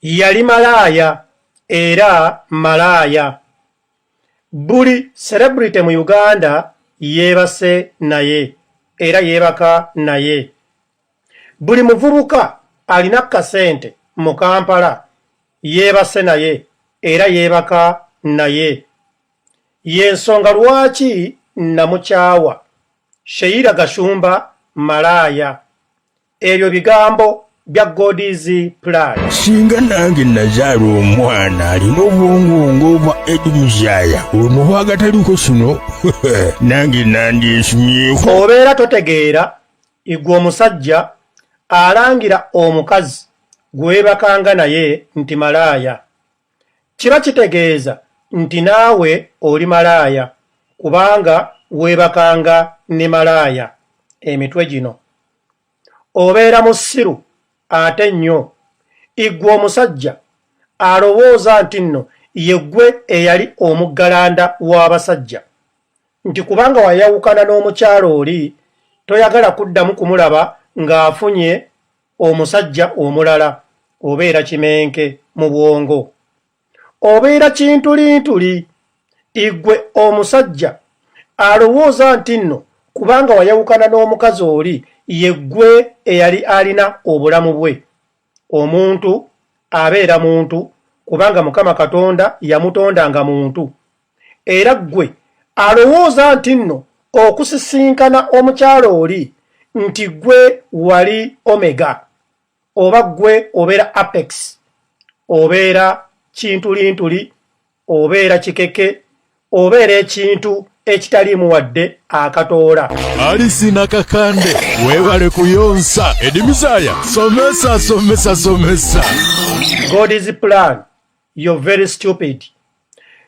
yali malaaya era malaaya. Buli celebrity mu Uganda yeebase naye era yeebaka naye. Buli muvubuka alina kasente mu Kampala yeebase naye era yeebaka naye. Y'ensonga lwaki namukyawa Sheilla Gashumba malaaya. Ebyo bigambo bya God's plan. Singa nange nazaala omwana alina obwongo ng'obwa Eddy Muzaaya ono waagataliko kino nange nandyesumyeko. Obeera totegeera igwe omusajja alangira omukazi gweebakanga naye nti malaaya. Kiba kitegeeza nti naawe oli malaaya kubanga weebakanga ne malaaya. Emitwe gino obeera musiru ate nnyo. Igwe omusajja alowooza nti nno yeggwe eyali omuggalanda w'abasajja, nti kubanga wayawukana n'omukyalo oli toyagala kuddamu kumulaba ng'afunye omusajja omulala. Obeera kimenke mu bwongo, obeera kintulintuli. Igwe omusajja alowooza nti nno kubanga wayawukana n'omukazi oli yeggwe eyali alina obulamu bwe. Omuntu abeera muntu kubanga Mukama Katonda yamutonda nga muntu. Era ggwe alowooza nti nno okusisinkana omukyalo oli nti ggwe wali omega oba ggwe obeera apex. Obeera kintulintuli, obeera kikeke, obeera ekintu ekitaliimu wadde akatoola. Alisina kakande weebale kuyonsa. Eddy Muzaaya somesa. God's plan, you're very stupid.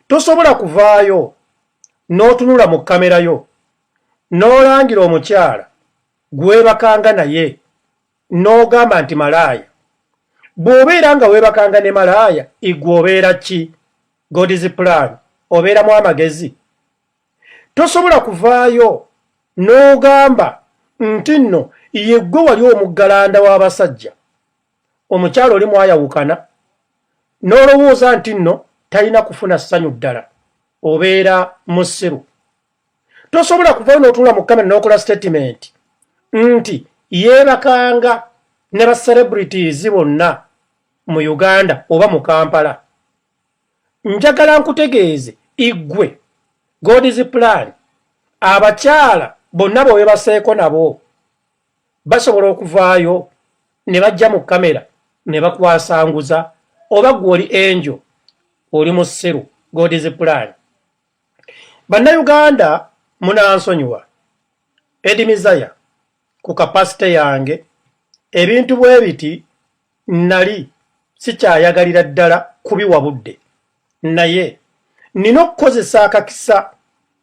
Tosobola kuvaayo n'otunula mu kamera yo n'olangira omukyala gweebakanga naye n'ogamba nti malaaya. Bw'obeera nga weebakanga ne malaaya, igwe obeera ki? God's plan, obeeramu amagezi. Tosobola kuvaayo n'ogamba nti nno yeggwe wali omuggalanda w'abasajja, omukyalo oli mwayawukana n'olowooza nti nno talina kufuna ssanyu ddala. Obeera musiru. Tosobola kuvaayo n'otunula mu kamera n'okola statement nti yeebakanga ne ba celebrities bonna mu Uganda oba mu Kampala. Njagala nkutegeeze igwe God's plan, abakyala bonna bwebaseeko nabo basobola okuvaayo ne bajja mu kamera ne bakwasanguza, oba gwe oli angel oli musiru. God's plan. Bannayuganda munansonyiwa, Eddy Muzaaya ku kapasite yange ebintu bwe biti nali sikyayagalira ddala kubiwa budde, naye nina okukozesa akakisa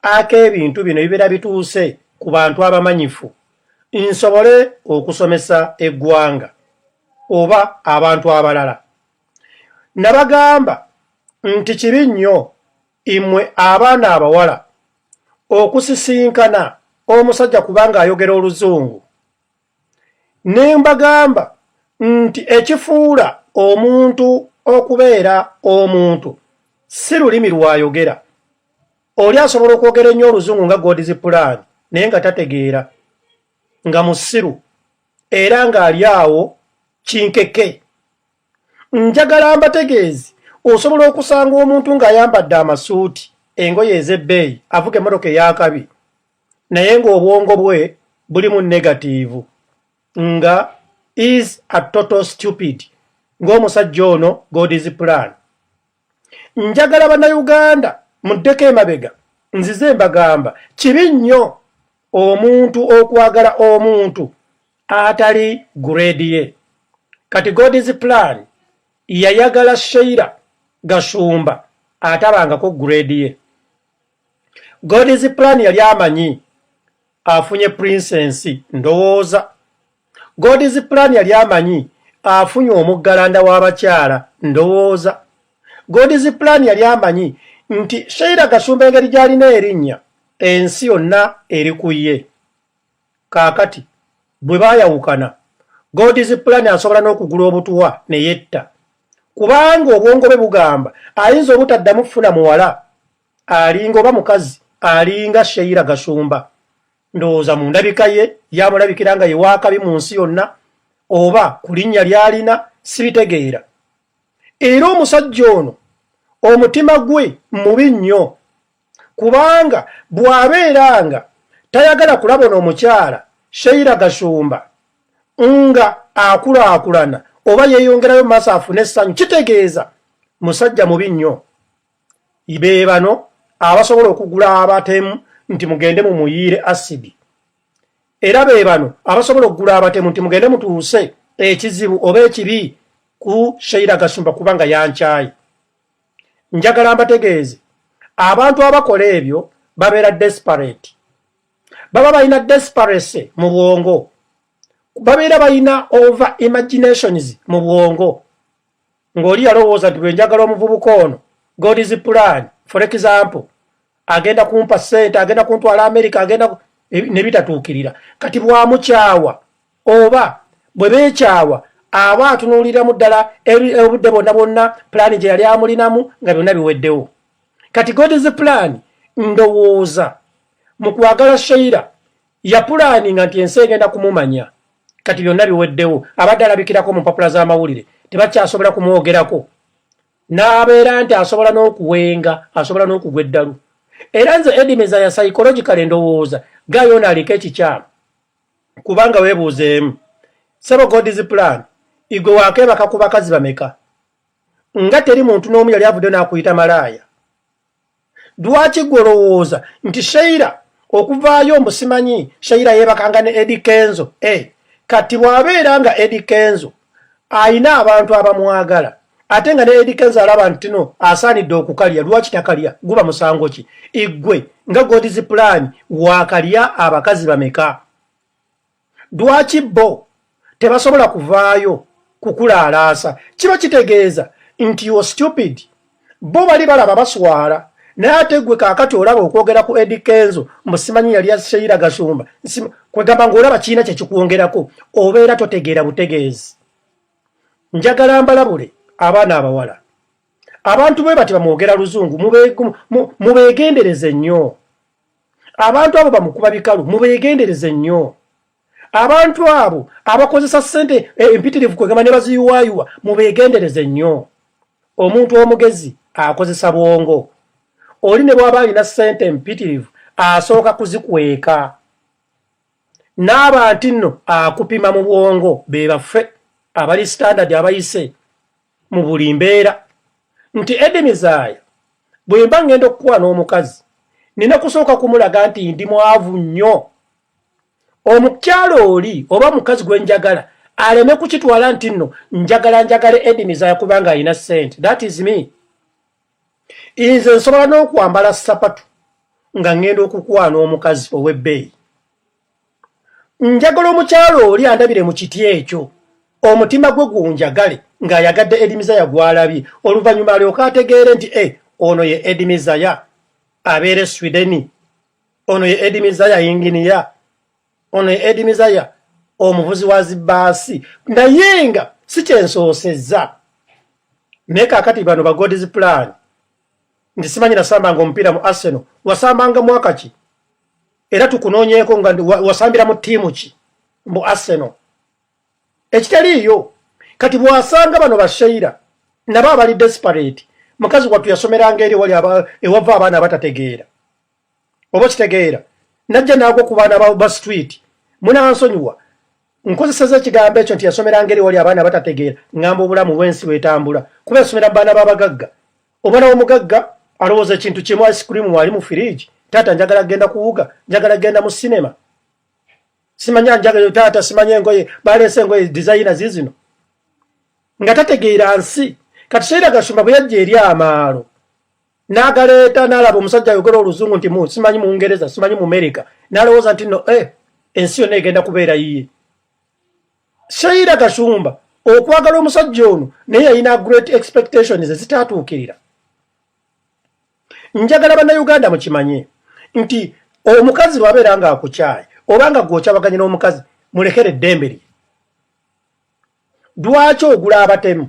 ak'ebintu bino ebibeera bituuse ku bantu abamanyifu nsobole okusomesa eggwanga oba abantu abalala. Nabagamba nti kibi nnyo imwe abaana abawala okusisinkana omusajja kubanga ayogera oluzungu. Ne mbagamba nti ekifuula omuntu okubeera omuntu si lulimi lwayogera. Oli asobola okwogera ennyo oluzungu nga God's plan naye nga tategeera, nga musiru era ng'ali awo kinkeke. Njagala mbategeezi, osobola okusanga omuntu ng'ayambadde amasuuti, engoye ez'ebbeeyi, avuga emmotoka ey'akabi, naye ng'obwongo bwe bulimu negatiivu, nga is a total stupid, ng'omusajja ono God's plan. Njagala bannayuganda muddeko emabega nzize mbagamba kibi nnyo omuntu okwagala omuntu atali grade ye. Kati God's plan yayagala Sheilla Gashumba atabangako grade ye. God's plan yali amanyi afunye princess ndowooza. God's plan yali amanyi afunye omuggalanda w'abakyala ndowooza. God's plan yali amanyi nti Sheilla Gashumba engeri gy'alina erinnya ensi yonna eri ku ye. Kaakati bwe baayawukana, God's plan asobola n'okugula obutuwa ne yetta kubanga obwongo bwe bugamba ayinza obutaddamu kufuna muwala alinga oba mukazi alinga Sheilla Gashumba. Ndowooza mu ndabika ye yamulabikira nga ye waakabi mu nsi yonna oba ku linnya ly'alina sibitegeera. Era omusajja ono omutima gwe mubi nnyo kubanga bw'abeera nga tayagala kulaba n'omukyala Sheilla Gashumba nga akulaakulana oba yeeyongerayo mu maaso afune essanyu, kitegeeza musajja mubi nnyo. Be bano abasobola okugula abatemu nti mugende mumuyiire asidi. Era be bano abasobola okugula abatemu nti mugende mutuuse ekizibu oba ekibi ku Sheilla Gashumba kubanga yankyaye. Njagala mbategeeze abantu abakola ebyo babeera desperate. Baba balina desperation mu bwongo. Babeera balina over imaginations mu bwongo. Ng'oli alowooza nti bwe njagala omuvubuka ono, God is plan, for example, agenda kumpa ssente, agenda kuntwala America, agenda ne bitatuukirira. Kati bw'amukyawa oba bwe beekyawa aba atunuuliramu ddala obudde bonna bonna pulaani gye yali amulinamu nga byonna biweddewo. Kati God is plan ndowooza mu kwagala Sheilla yapulaaninga nti ensi egenda kumumanya. Kati byonna biweddewo, abadde alabikirako mu mpapula z'amawulire tebakyasobola kumwogerako. N'abeera nti asobola n'okuwenga, asobola n'okugwa eddalu. Era nze Eddy Mezaya psychologically ndowooza gayo naaliko ekikyamu kubanga weebuuzeemu sebo God is plan igwe waakebaka ku bakazi bameka nga teri muntu n'omu yali avudde n'akuyita malaaya. Lwaki gwe olowooza nti Sheilla okuvaayo mbu simanyi Sheilla yeebakanga ne Eddy Kenzo? Kati bw'abeera nga Eddy Kenzo ayina abantu abamwagala ate nga ne Eddy Kenzo alaba nti no asaanidde okukalya, lwaki takalya? Guba musango ki? Igwe nga God is plan waakalya abakazi bameka? Lwaki bo tebasobola kuvaayo kukulaalaasa? Kiba kitegeeza nti you stupid. Bo bali balaba baswala naye ate gwe kaakati olaba okwogera ku Eddy Kenzo mbu simanyi yali ya Sheilla Gashumba kwegamba ng'olaba kiina kye kikuwongerako obeera totegeera butegeezi. Njagala mbalabule abaana abawala abantu bwe bati bamwogera luzungu mubeegendereze nnyo. Abantu abo bamukuba bikalu mubeegendereze nnyo. Abantu abo abakozesa ssente empitirivu kwegamba ne baziyiwaayuwa mubeegendereze nnyo. Omuntu omugezi akozesa bwongo. Oli ne bw'aba alina ssente empitirivu asooka kuzikweka. N'abantu nno akupima mu bwongo be baffe abali standard abayise mu buli mbeera. Nti Eddy Mezaya bwe mba ngenda okukuwa n'omukazi nina kusooka kumulaga nti ndi mwavu nnyo. Omukyala oli oba mukazi gwe njagala aleme kukitwala nti nno njagala Eddy Mezaya kubanga alina ssente. That is me. Nze nsobola n'okwambala sapatu nga ngenda okukuwa n'omukazi ow'ebbeeyi. Njagala omukyala oli andabire mu kiti ekyo omutima gwe gunjagale ng'ayagadde Eddy Mezaya gw'alabye oluvannyuma alyoka ategeere nti ono ye Eddy Mezaya abeere Sweden, ono ye Eddy Mezaya inginiya, ono ye Eddy Mezaya omuvuzi wa zibbaasi. Naye nga si kyensoosezza naye kaakati bano ba God is plan nti simanyi nasambanga omupiira mu Arsenal. Wasambanga mwaka ki? Era tukunoonyeeko nga wasambira mu ttiimu ki mu Arsenal? Ekitaliiyo. Kati bw'asanga bano ba Sheilla nabo abali desperate, mukazi wattu yasomeranga eri wali ewava abaana abatategeera oba kitegeera, najja naagwa ku baana ba street munansonyiwa. Nkozeseza ekigambo ekyo nti yasomeranga eri wali abaana abatategeera ngamba obulamu bw'ensi bwetambula kuba yasomera baana b'abagagga. Omwana w'omugagga alowooza ekintu kimu, ice cream wali mu fridge. Taata njagala genda kuwuga, njagala genda mu sinema. Simanya njagala taata simanya engoye baleese engoye designer zizino nga tategeera nsi. Kati Sheilla Gashumba bwe yajja eri amaalo n'agaleeta n'alaba omusajja ayogera oluzungu nti simanyi mu Ngereza simanyi mu America n'alowooza nti no ensi yonna egenda kubeera yiye. Sheilla Gashumba okwagala omusajja ono naye yalina great expectations ezitaatuukirira. Njagala bannayuganda mukimanye nti omukazi lwabeera nga akukyaye obanga gw'okyabaganye n'omukazi mulekere eddembe lye. Lwaki ogula abatemu?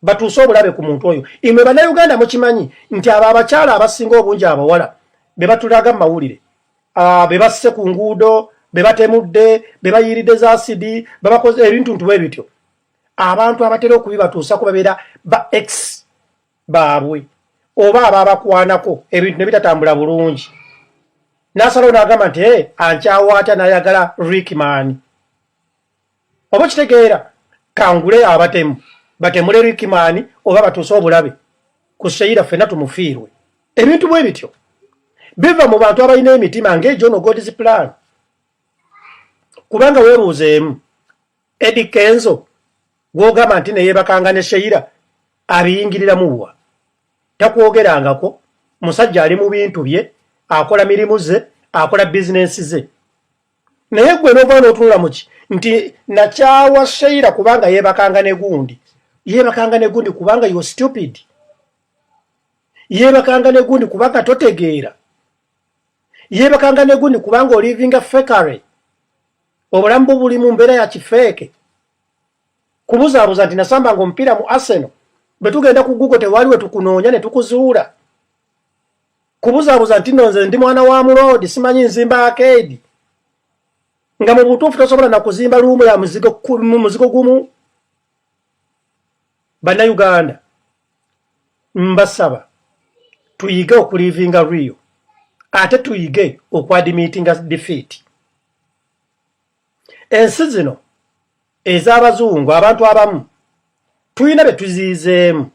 batuuse obulabe ku muntu oyo. Imwe bannayuganda mukimanyi nti abo abakyala abasinga obungi abawala be batulaga mu mawulire, be basse ku nguudo, be batemudde, be bayiridde za asidi, babakoze ebintu ntubwe bityo. Abantu abatera okubibatuusa kubabeera ba ex baabwe oba ababakwanako ebintu ne bitatambula bulungi. Nasalo n'agamba nti ankyawa atya n'ayagala Rickman. Oba kitegeera kangule abatemu batemule Rickman oba batuuse obulabe ku Sheilla ffenna tumufiirwe. Ebintu bwe bityo biva mu bantu abalina emitima ng'egyono God's plan. Kubanga weebuuzeemu Eddy Kenzo gw'ogamba nti ne yeebakanga ne Sheilla abiyingiriramu wa? Takwogerangako. Musajja ali mu bintu bye, akola mirimu ze, akola bizinensi ze. Naye gwe n'ova n'otunula muki nti nakyawa Sheilla kubanga yeebakanga ne gundi. Yeebakanga ne gundi kubanga you're stupid. Yeebakanga ne gundi kubanga totegeera. Yeebakanga ne gundi kubanga olivinga fakery. Obulamu buli mu mbeera ya kifeeke. Kubuzaabuza nti nasambanga omupiira mu Arsenal, bwe tugenda ku Google tewaliwe tukunoonya ne tukuzuula. Kubuzaabuza nti nonze ndi mwana wa Muloodi simanyi nzimba arcade. Nga mu butuufu tosobola na kuzimba luumu ya muzigo gumu. Bannayuganda mbasaba tuyige okulivinga real, ate tuyige okwadimitinga defeat. Ensi zino ez'abazungu abantu abamu tuyina be tuziizeemu,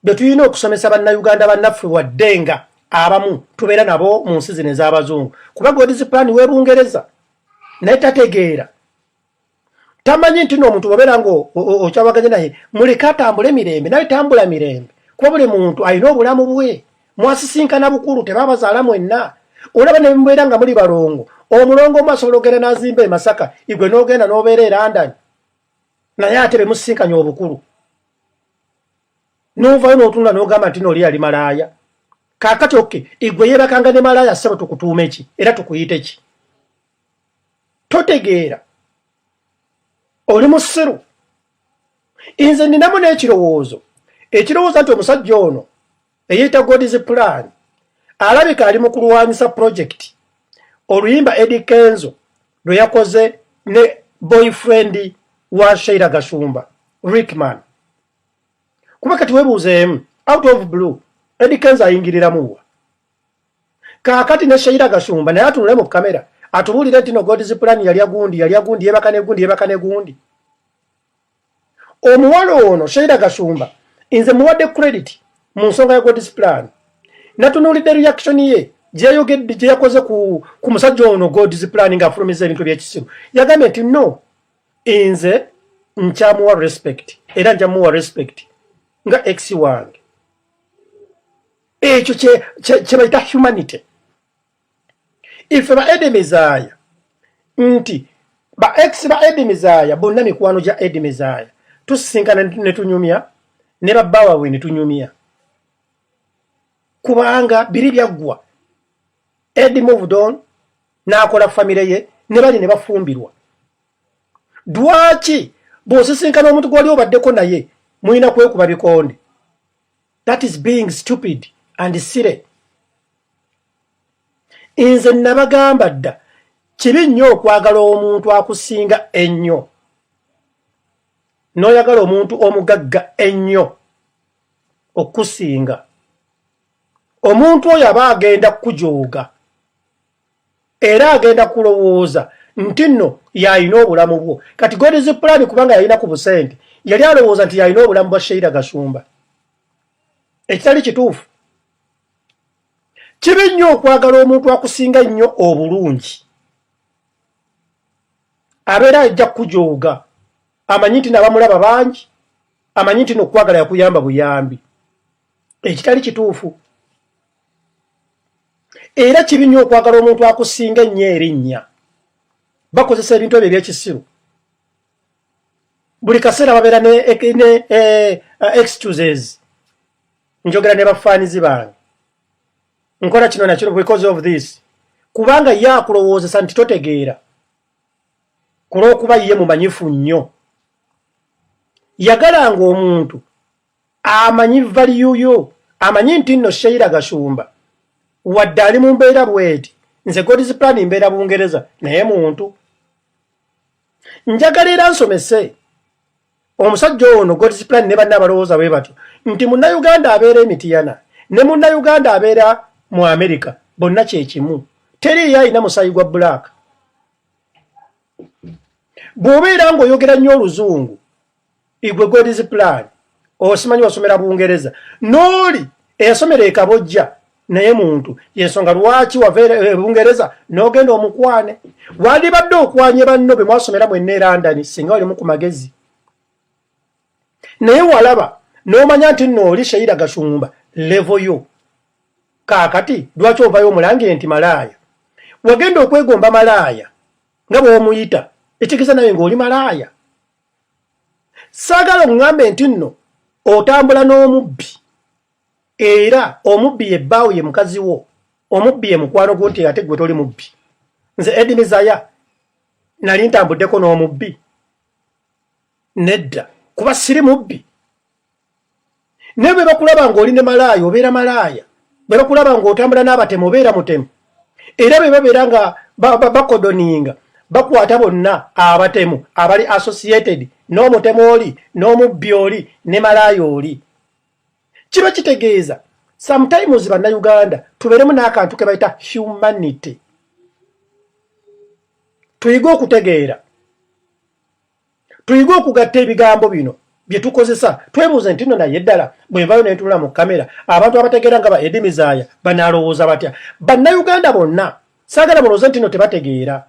be tuyina okusomesa bannayuganda bannaffe waddenga abamu tubeera nabo mu nsi zino ez'abazungu. Kuba God's plan w'Ebungereza naye tategeera, tamanyi nti n'omuntu bw'obeera ng'okyawaganye naye muleke atambule mirembe, naye tambula mirembe. Kuba buli muntu alina obulamu bwe, mwasisinkana bukulu, tebabazaala mwenna. Olaba ne mubeera nga muli balongo, omulongo omu asobola ogenda n'azimba e Masaka, igwe n'ogenda n'obeera e London, naye ate be musisinkanye obukulu. N'ovaayo n'otunula n'ogamba nti n'oli yali malaaya. Kaakati okke, igwe yeebakanga ne malaaya ssebo tukutuume ki era tukuyite ki? Totegeera. Oli musiru. Nze ninamu n'ekirowoozo. Ekirowoozo nti omusajja ono eyeeta God's plan alabika ali mu kulwanyisa project oluyimba Eddy Kenzo lwe yakoze ne boyfriend wa Sheilla Gashumba, Rickman. Kuba kati weebuuzeemu out of blue Eddy Kenzo ayingiriramu wa? Kaakati ne Sheilla Gashumba naye atunule mu kamera atubuulire nti no God's plan yalya gundi yeebaka ne gundi. Omuwala ono Sheilla Gashumba nze muwadde credit mu nsonga ya God's plan. Natunuulidde reaction ye gye yakoze ku musajja ono God's plan ng'afulumiza ebintu by'ekisiru. Yagambye nti no, nze nkyamuwa respect era njamuwa respect nga ex wange. Ekyo kye bayita humanity. Ife ba Eddy Mizaya nti ba ex ba Eddy Mizaya bonna mikwano gya Eddy Mizaya tusisinkana ne tunyumya ne babbawa we ne tunyumya. Kubanga biri byaggwa Eddy moved on n'akola famire ye ne bali ne bafumbirwa. Dwaki bw'osisinkana omuntu gwali obaddeko naye muyina kwekuba bikonde? That is being stupid and silly. Nze nabagamba dda kibi nnyo okwagala omuntu akusinga ennyo n'oyagala omuntu omugagga ennyo okusinga. Omuntu oyo aba agenda kujooga era agenda kulowooza nti nno yalina obulamu bwo. Kati God's plan kubanga yalina ku busente yali alowooza nti yalina obulamu bwa Sheilla Gashumba, ekitali kituufu. Kibi nnyo okwagala omuntu akusinga nnyo obulungi, abeera ajja kujooga, amanyi nti nabamulaba bangi, amanyi nti n'okwagala yakuyamba buyambi, ekitali kituufu. Era kibi nnyo okwagala omuntu akusinga ennyo erinnya. Bakozesa ebintu ebyo eby'ekisiru. Buli kaseera babeera ne excuses. Njogera ne bafaanizi bange, nkola kino nakino because of this. Kubanga ye akulowoozesa nti totegeera kulw'okuba ye mumanyifu nnyo. Yagalanga omuntu amanyi value yo, amanyi nti nno Sheilla Gashumba wadde ali mu mbeera bweti nze God's plan mbeera Bungereza naye muntu njagala era nsomese omusajja ono God's plan ne banna abalowooza bwe batyo nti munnayuganda abeera emitiyana ne munnayuganda abeera mu America bonna kyekimu teri alina musayi gwa black bw'obeera ng'oyogera nnyo oluzungu igwe God's plan osimanyi wasomera Bungereza n'oli eyasomera e Kabojja naye muntu yensonga lwaki wava Bungereza n'ogenda omukwane wandibadde okwanye banno be mwasomera mwenna e London singa walimu ku magezi naye walaba n'omanya nti nno oli Sheilla Gashumba level yo kaakati lwaki ovayo omulangire nti malaaya wagenda okwegomba malaaya nga bw'omuyita ekigeza naye ng'oli malaaya saagala oŋŋambe nti nno otambula n'omubbi era omubbi ye bbaawo ye mukazi wo omubbi ye mukwano gwo nti ate gwe toli mubbi nze Eddy Mizaya nali ntambuddeko n'omubbi nedda kuba siri mubbi naye bwe bakulaba ng'oli ne malaaya obeera malaaya bwe bakulaba ng'otambula n'abatemu obeera mutemu era bwe babeera nga bakodoninga bakwata bonna abatemu abali associated n'omutemu oli n'omubbi oli ne malaaya oli kiba kitegeeza sometimes bannayuganda tubeeremu n'akantu ke bayita humanity tuyige okutegeera tuyige okugatta ebigambo bino bye tukozesa twebuuze nti nno naye ddala bwevayo nentunula mu kamera abantu abategeera nga ba Eddy Mizaya banaalowooza batya bannayuganda bonna saagala mulowooze nti nno tebategeera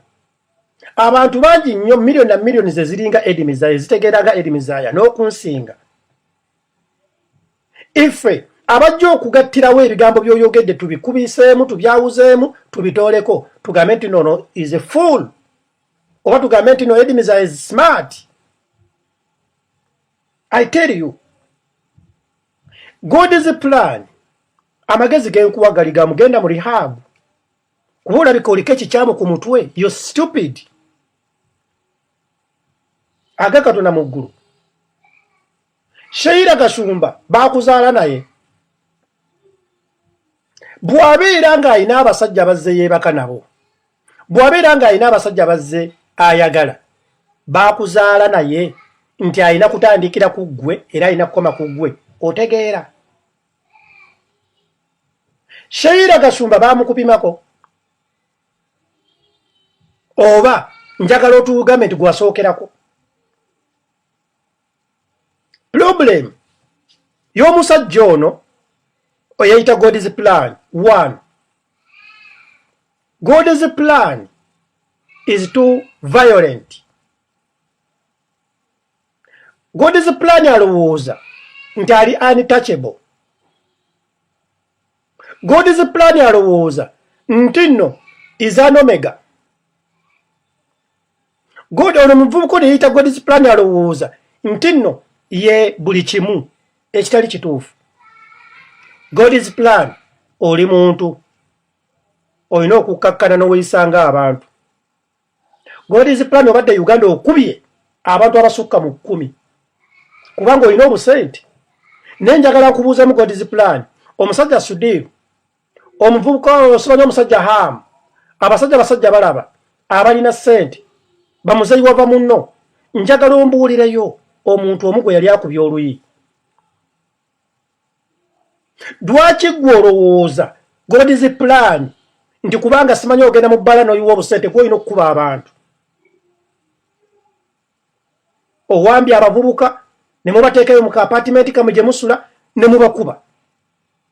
abantu bangi nnyo miliyoni na miliyoni ze ziringa Eddy Mizaya zitegeera nga Eddy Mizaya n'okunsinga ife abajja okugattirawo ebigambo by'oyogedde tubikubiseemu tubyawuzeemu tubitooleko tugambe nti nono is a fool oba tugambe nti no Eddy Mizaya is smart. I tell you God's plan amagezi genkuwa gali gamugenda mu rehab kuba olabika oliko ekikyamu ku mutwe you're stupid aga Katonda mu ggulu Sheilla Gashumba bakuzaala naye bw'abeera ng'alina abasajja bazze yeebaka nabo bw'abeera ng'alina abasajja bazze ayagala bakuzaala naye nti alina kutandikira ku ggwe era alina kukoma ku ggwe otegeera Sheilla Gashumba baamukupimako oba njagala otugambe nti gwasookerako problem y'omusajja ono oyayita God's plan. 1. God's plan is too violent. God's plan alowooza nti ali untouchable. God's plan alowooza nti nno is an omega. God ono muvubuka ono yayita God's plan alowooza nti nno ye buli kimu ekitali kituufu. God's plan oli muntu olina okukkakkana n'oweyisanga abantu. God's plan obadde Uganda okubye abantu abasukka mu 10 kubanga olina obusente. Nenjagala nkubuuzamu God's plan omusajja Sudiru omuvubuka osobanya omusajja Hamu abasajja balaba abalina sente bamuzeyi wava munno njagala ombuulireyo omuntu omu gwe yali akubye oluyi. Lwaki gwe olowooza God's plan nti kubanga simanyi ogenda mu bbala n'oyiwa obusente gwe olina okukuba abantu? Owambye abavubuka ne mubateekayo mu kaapatimenti kamwe gye musula ne mubakuba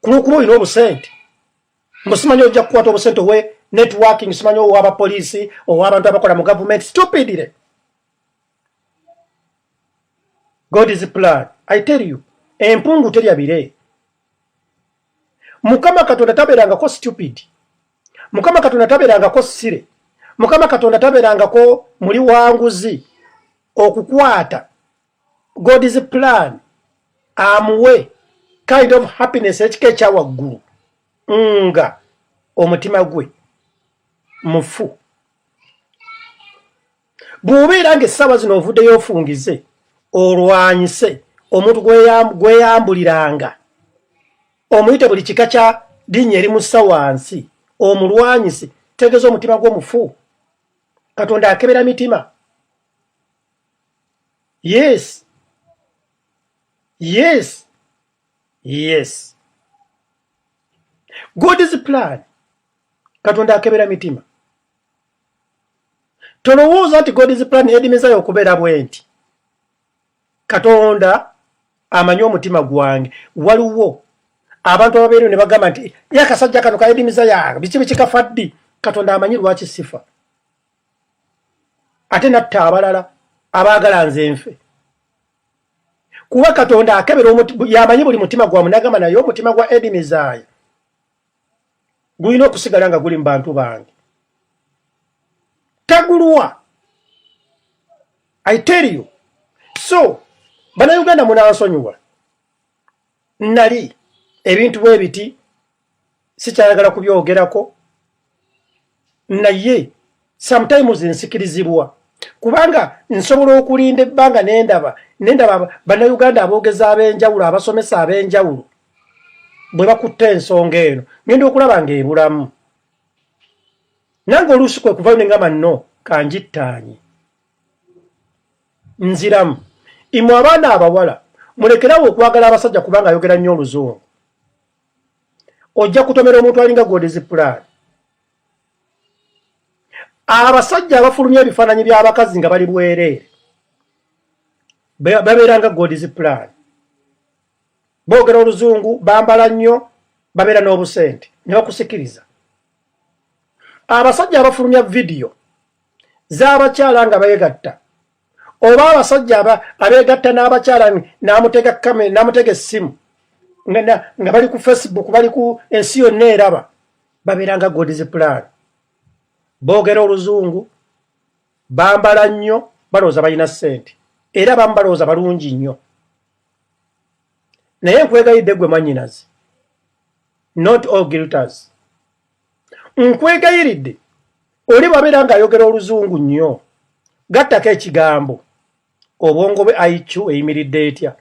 kulwokuba olina obusente. Mbu simanyi ojja kukwata obusente owe networking, simanyi owaba poliisi ow'abantu abakola mu gavumenti. Stupidire. God's plan. I tell you, empungu terya bire. Mukama Katonda tabeerangako stupid. Mukama Katonda tabeerangako sire. Mukama Katonda tabeerangako muli wanguzi okukwata God's plan amuwe kind of happiness ekika ekyawaggulu nga omutima gwe mufu. Bw'obeera ng'essaawa zino ovuddeyo ofungize olwanyise omuntu gweyambuliranga omuyite buli kika kya linnya erimussa wansi omulwanyise tegeeza omutima gw'omufu. Katonda akebera mitima. Yes. Yes. Yes. God is plan. Katonda akebera mitima. Tolowooza nti God is plan edimizayo okubeera bwenti. Katonda amanyi omutima gwange. Waliwo abantu ababeera ne bagamba nti yakasajja kano kaedimiza yange biki bikikafaddi. Katonda amanyi lwaki sifa. Ate natta abalala abaagala nze nfe. Kuba Katonda akebera yamanyi buli mutima gwa munagamba naye omutima gwa edimizaaya gulina okusigala nga guli mu bantu bange. Tagulwa. I tell you. So, bannayuganda munansonyiwa. Nali ebintu bwe biti sikyayagala kubyogerako naye sometimes nsikirizibwa kubanga nsobola okulinda ebbanga nendaba bannayuganda aboogeza ab'enjawulo abasomesa ab'enjawulo bwe bakutta ensonga eno ngenda okulaba ng'ebulamu. Nange oluusi kwe kuvayo ne ngamba nno kangittaanye nziramu. Imwe abaana abawala mulekerawo okwagala abasajja kubanga ayogera nnyo oluzungu. Ojja kutomera omuntu alinga God is plan. Abasajja abafulumya ebifaananyi by'abakazi nga bali bwereere babeeranga God is plan. Boogera oluzungu, bambala nnyo, babeera n'obusente ne bakusikiriza. Abasajja abafulumya vidiyo z'abakyala nga beegatta oba abasajja abeegatta n'abakyala n'amutega essimu nga bali ku Facebook bali ku ensi yonna eraba babeeranga God is plan. Boogera oluzungu, bambala nnyo, balowooza balina ssente era bamu balowooza balungi nnyo. Naye nkwegayidde gwe mwannyinazi, not all guilters. Nkwegayiridde oli babeera ng'ayogera oluzungu nnyo gattako ekigambo obwongo bwe IQ eyimiridde etya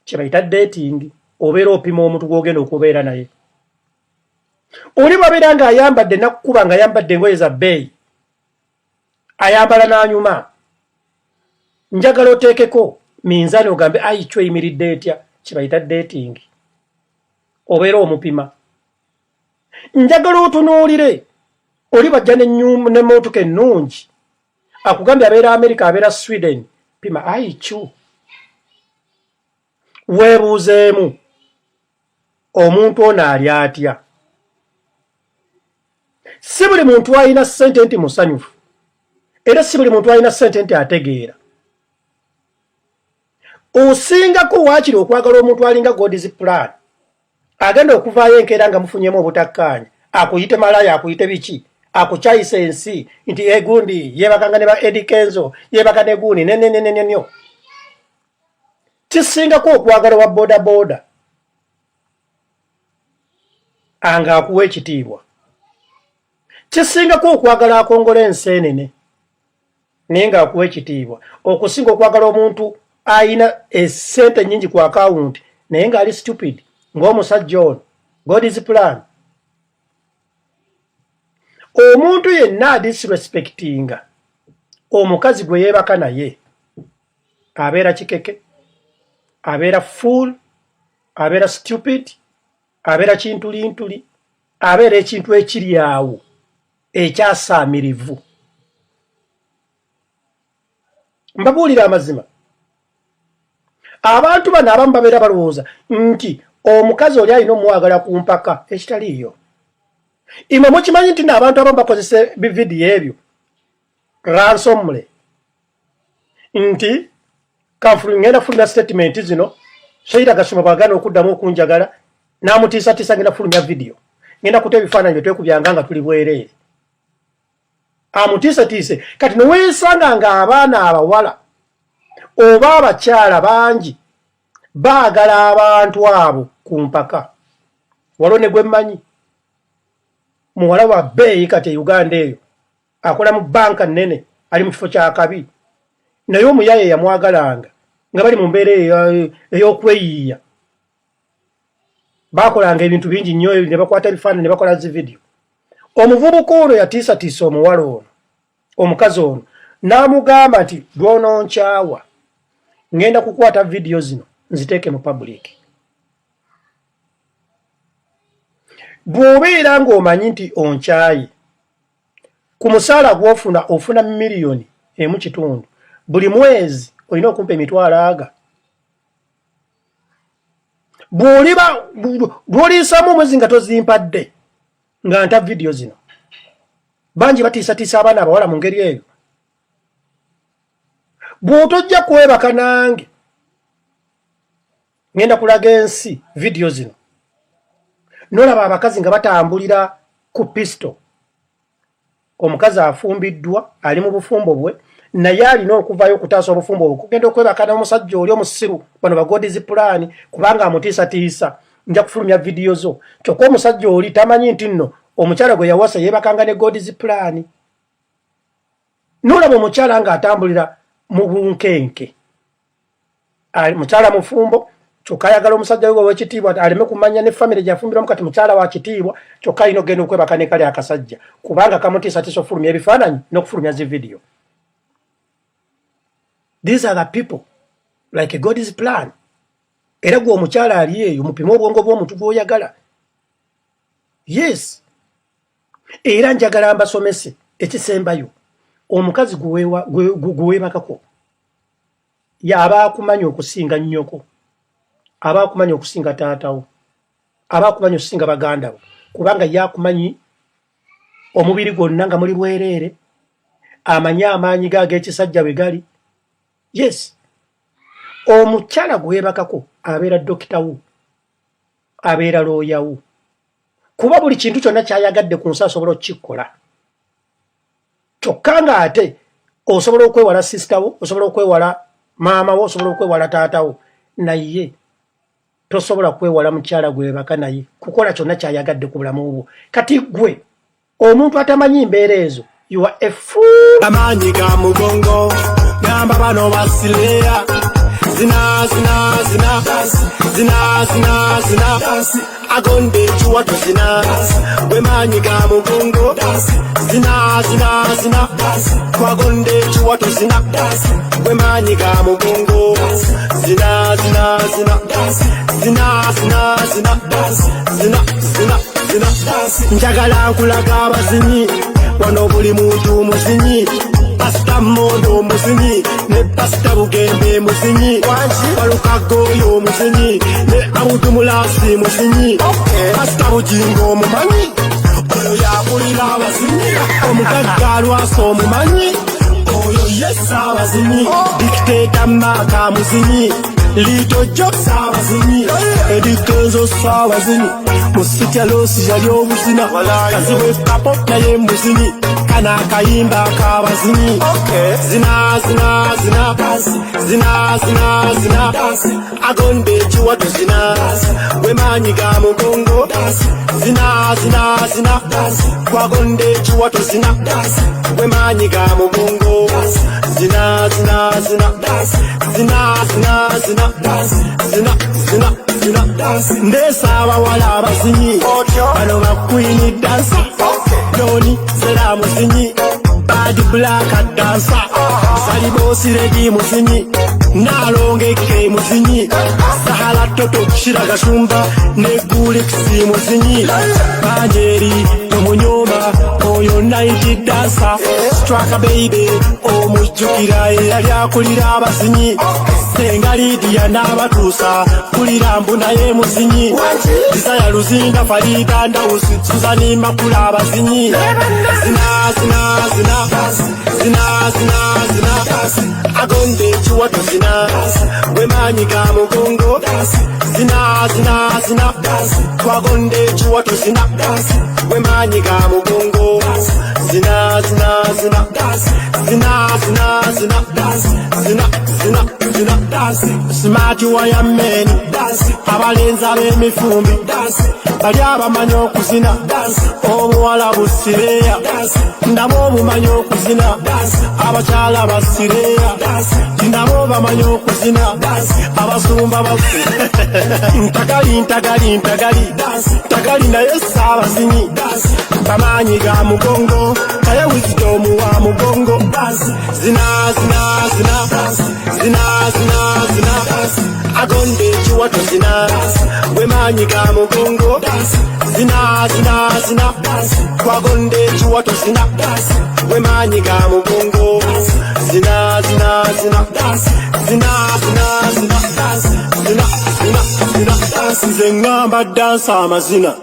kye bayita dating obeera opima omuntu gw'ogenda okubeera naye. Oli babeera ng'ayambadde nakkuba ng'ayambadde engoye za bbeeyi ayambala n'anyuma njagala oteekeko minzaani ogambe IQ eyimiridde etya kye bayita dating obeera omupima. Njagala otunuulire oli bajja n'emmotoka ennungi akugambye abeera Amerika abeera Sweden pima IQ. Weebuuzeemu omuntu ono ali atya. Si buli muntu alina ssente nti musanyufu era si buli muntu alina ssente nti ategeera. Osingako waakiri okwagala omuntu alinga God is plan agenda okuvaayo enkeera nga mufunyemu obutakkaanya akuyite malaaya akuyite biki akukyayisa ensi nti egundi yeebakanga ne ba Eddie Kenzo yeebaka ne gundi nenenenenenyo. Kisingako okwagala wa boda boda anga akuwa ekitiibwa. Kisingako okwagala akongola enseenene naye nga akuwa ekitiibwa okusinga okwagala omuntu ayina essente nnyingi ku akawunti naye ng'ali stupid ng'omusajja ono. God is plan. Omuntu yenna disrespectinga omukazi gwe yeebaka naye abeera kikeke, abeera fool, abeera stupid, abeera kintulintuli, abeera ekintu ekiri awo ekyasaamirivu. Mbabuulira amazima. Abantu bano abamu babeera balowooza nti omukazi oli alina omwagala ku mpaka ekitaliiyo. Imwe mukimanyi nti n'abantu abamu bakozesa bividiyo ebyo ransomule nti ngenda fulumya statement zino Sheilla Gashumba bw'agaana okuddamu okunjagala n'amutiisatiisa ngenda fulumya vidiyo ngenda kuta ebifaananyi bye twekubyanga nga tuli bwereere. Amutiisatiise kati ne weesanga ng'abaana abawala oba abakyala bangi baagala abantu abo ku mpaka. Waliwo ne gwe mmanyi muwala wa bbeeyi kati e Uganda eyo akola mu banka nnene ali mu kifo kya kabi naye omuyaye yamwagalanga nga bali mu mbeera ey'okweyiiya baakolanga ebintu bingi nnyo ne bakwata ebifaananyi ne bakola zi video. Omuvubuka ono yatiisatiisa omuwala ono omukazi ono n'amugamba nti lw'ononkyawa ngenda kukwata video zino nziteeke mu public. Bw'obeera ng'omanyi nti onkyaye ku musaala gw'ofuna ofuna miliyoni 1.5 buli mwezi olina okumpa emitwalo aga. Bw'oliisamu omwezi nga tozimpadde nga nta video zino. Bangi batiisatiisa abaana abawala mu ngeri eyo. Bw'otojja kwebaka nange ngenda kulaga ensi video zino. Nolaba abakazi nga batambulira ku pisto. Omukazi afumbiddwa ali mu bufumbo bwe naye alina okuvayo okutaasa obufumbo bwe kugenda okwebaka n'omusajja oli omusiru bano bagodizi pulaani kubanga amutiisatiisa nja kufulumya video zo. Kyokka omusajja oli tamanyi nti nno omukyala gwe yawasa yeebakanga ne godizi pulaani. Nolaba omukyala ng'atambulira mu bunkenke. Mukyala mufumbo kyokka ayagala omusajja we w'ekitiibwa aleme kumanya ne famire gyafumbiramu kati mukyala wa kitiibwa kyokka alina okugenda okwebaka ne kali akasajja kubanga kamutiisatiisa okufulumya ebifaananyi n'okufulumya zi video. These are the people like God is plan. Era gwe omukyala ali eyo mupime obwongo bw'omuntu gw'oyagala. Yes. Era njagala mbasomese ekisembayo. Omukazi gweweebakako y'aba akumanya okusinga nnyoko, aba akumanya okusinga taatawo, aba akumanya okusinga baganda bo kubanga yakumanyi omubiri gwonna nga muli bwereere, amanye amaanyi g'ekisajja bwe gali. Yes. Omukyala gweebakako abeera dokita wo, abeera looya wo, kuba buli kintu kyonna kyayagadde ku nsi asobola okukikola. Kyokka nga ate osobola okwewala sisita wo, osobola okwewala maama wo, osobola okwewala taata wo, naye tosobola kwewala mukyala gweebaka naye kukola kyonna kyayagadde ku bulamu bwo. Kati gwe omuntu atamanyi mbeera ezo, you are a fool. Amaanyi ga mugongo gamba bano basileya zina zina zina zina zina zina agonde chuwatu zina we maanyi ga mugongo zina zina zina kwagonde chuwatu zina we maanyi ga mugongo zina zina zina zina zina zina zina zina zina njagala nkulaga abazinyi wano buli muntu muzinyi. Pasta mono muzinyi ne pasta bugembe muzinyi baluka goyo muzinyi ne abutu mulasi muzinyi pasta bujingo mumanyi oyo yakulira abazinyi omugagga lwaso mumanyi oyo yesa abazinyi dictator maka muzinyi lito joksa abazinyi edikenzo sabazinyi musitya losi yali obuzina kaziwe kapo naye muzinyi kana kayimba kabazinyi zina zina zina zina zina zina agonde chiwatu zina we maanyi ga mugongo zina zina zina kwagonde chiwatu zina we maanyi ga mugongo zina zina zina zina zina zina zina zina zina ndesa abawala abazinyi bano bakwini dansa Doni zera muzinyi badi black dansa salibosi redi muzinyi nalongeke muzinyi sahala toto Sheilla Gashumba neguliksi muzinyi banjeri tomunyoma oyo night dansa straka baby omujukira yali akulira abazinyi senga Lydia n'abatuusa kulira mbuna ye muzinyi Desire Luzinda Farida Ndawusi Suzani Makula abazinyi zina zina zina zina zina zina agonde chiwatu zina we maanyi ga mugongo zina zina zina kwagonde chiwatu zina we maanyi ga mugongo zina zina zina zina zina zina zina zina smart wire men abalenza b'emifumbi bali abamanyi okuzina obuwala busireya nabo bumanyi okuzina abakyala basireya nabo bamanyi okuzina abasumba bafu ntagali naye saabazinyi bamanyi ga mugongo naye wisdom wa mugongo zina agonde ekiwato zina wemanyi ga mugongo zina wagonde ekiwato zina wemanyi ga mugongo zina nze ngamba dansa amazina